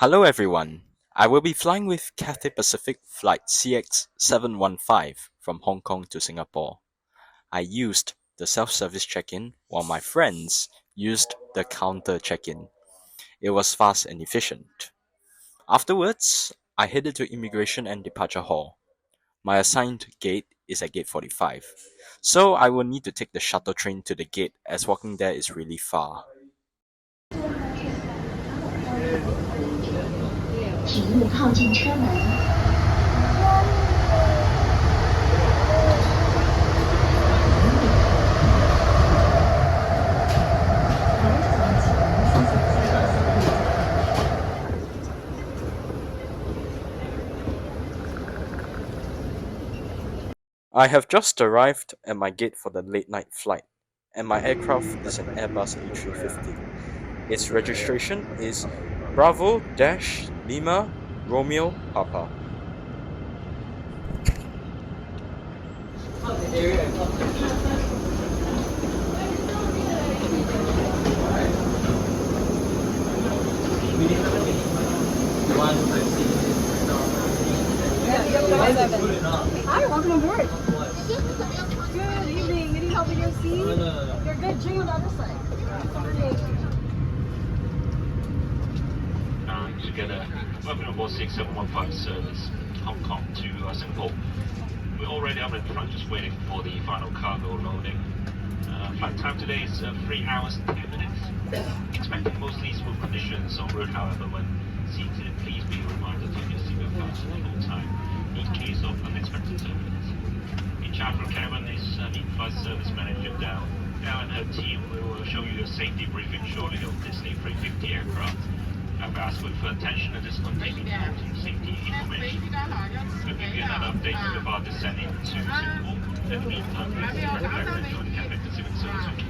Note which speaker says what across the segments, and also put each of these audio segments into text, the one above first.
Speaker 1: Hello everyone. I will be flying with Cathay Pacific flight CX715 from Hong Kong to Singapore. I used the self-service check-in while my friends used the counter check-in. It was fast and efficient. Afterwards, I headed to immigration and departure hall. My assigned gate is at gate 45, so I will need to take the shuttle train to the gate as walking there is really far.
Speaker 2: 请勿靠近车门。
Speaker 1: I have just arrived at my gate for the late night flight, and my aircraft is an Airbus A350. Its registration is Bravo-Lima Romeo Papa.
Speaker 3: Hi, welcome aboard. Good evening. Any help with your seat? You're good. Drink on the other side.
Speaker 4: Together, welcome aboard CX715 service, Hong Kong to Singapore. We're already up in front, just waiting for the final cargo loading. Flight time today is 3 hours and 10 minutes. Expecting mostly smooth conditions en route, however, when seated, please be reminded to your seatbelt fasten at all time in case of unexpected turbulence. In charge of the cabin is the flight service manager Dao. Dao and her team will show you a safety briefing shortly of this A350 aircraft. I've asked for attention at this containing important safety information. We'll give you another update before descending to Singapore. In the meantime, please recollect to enjoy the Cathay Pacific service.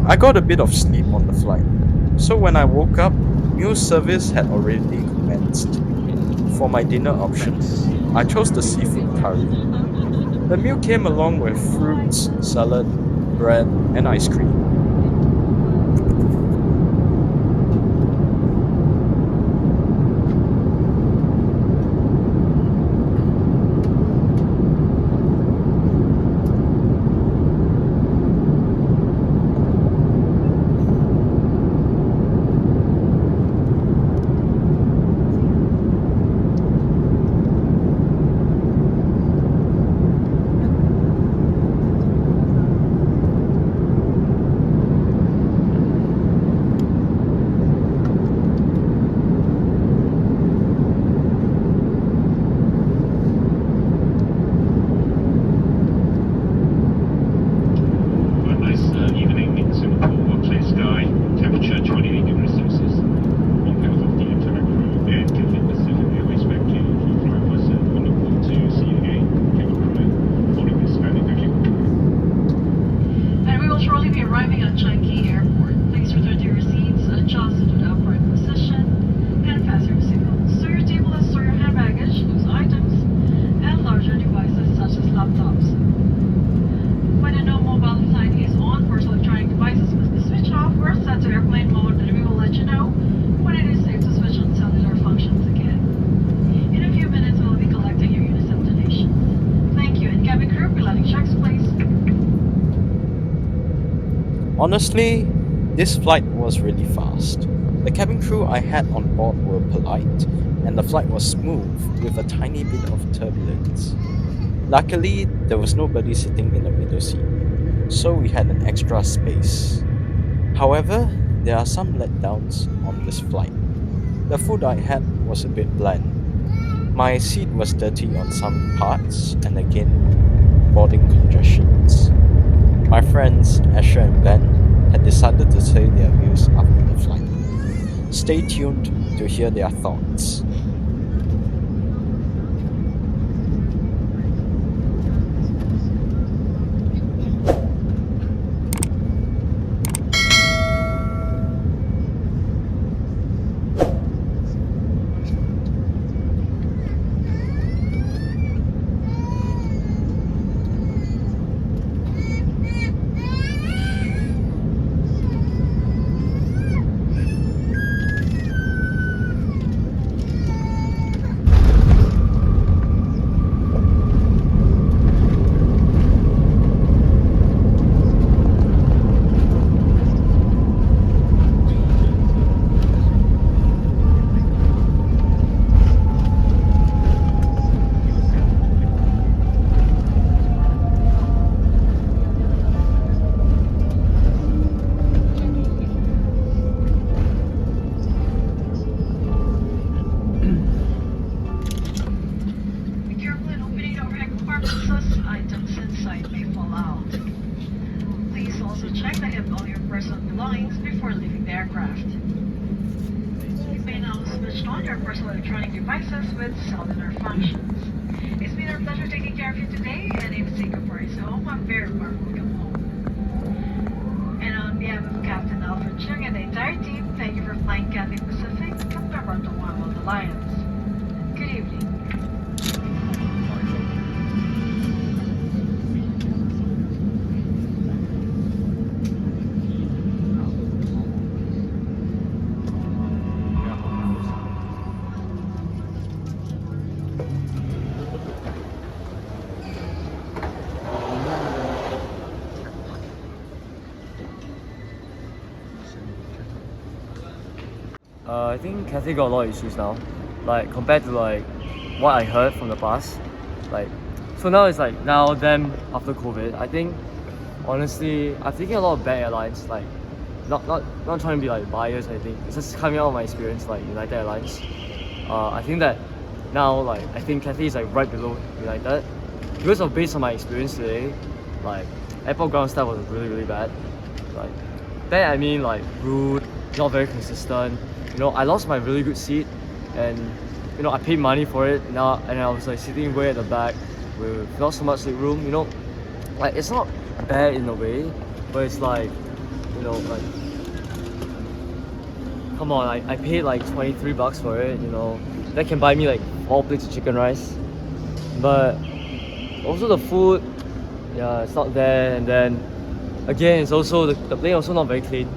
Speaker 1: I got a bit of sleep on the flight, so when I woke up, meal service had already commenced. For my dinner options, I chose the seafood curry. The meal came along with fruits, salad, bread, and ice cream.
Speaker 5: to the upright position and fasten your seatbelt. Store your table and store your hand baggage, loose items, and larger devices such as laptops. When a no mobile sign is on, personal electronic devices must be switched off or set to airplane mode, and we will let you know when it is safe to switch on cellular functions again. In a few minutes, we will be collecting your UNICEF donations. Thank you, and cabin crew, we're landing Chek's place.
Speaker 1: Honestly, this flight was really fast. The cabin crew I had on board were polite, and the flight was smooth with a tiny bit of turbulence. Luckily, there was nobody sitting in the middle seat, so we had an extra space. However, there are some letdowns on this flight. The food I had was a bit bland. My seat was dirty on some parts, and again, boarding congestions. My friends Asher and Ben had decided to say their views after the flight. Stay tuned to hear their thoughts.
Speaker 5: Be careful in opening the overhead compartments as items inside may fall out. Please also check that you have all your personal belongings before leaving the aircraft. You may now switch on your personal electronic devices with cellular functions. It's been our pleasure taking care of you today, and if Singapore is home, a very warm welcome home. And on behalf of Captain Alfred Chung and the entire team, thank you for flying Cathay Pacific from Toronto World Alliance. Good evening.
Speaker 6: I think Cathay got a lot of issues now, like compared to like what I heard from the past. Like, so now it's like now them after COVID. I think honestly, I've taken a lot of bad airlines. Like, not trying to be like biased. I think it's just coming out of my experience, like United Airlines. I think that now like I think Cathay is like right below United because of based on my experience today. Like, airport ground staff was really bad. Like, bad I mean like rude, not very consistent. You know, I lost my really good seat, and you know I paid money for it now, and I was like sitting way at the back with not so much leg room. You know, like it's not bad in a way, but it's like, you know, like come on, I paid like $23 for it. You know, that can buy me like 4 plates of chicken rice, but also the food, yeah, it's not there, and then again it's also the plane also not very clean.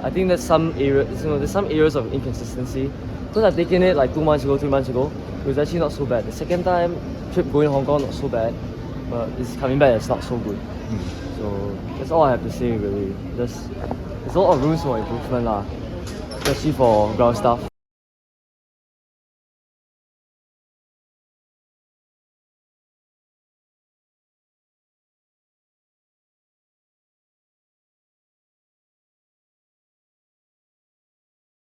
Speaker 6: I think there's some areas, you know, there's some areas of inconsistency. Because I've taken it like 2 months ago, 3 months ago, it was actually not so bad. The second time trip going to Hong Kong, not so bad, but it's coming back, it's not so good. So that's all I have to say really. There's a lot of room for improvement lah, especially for ground staff.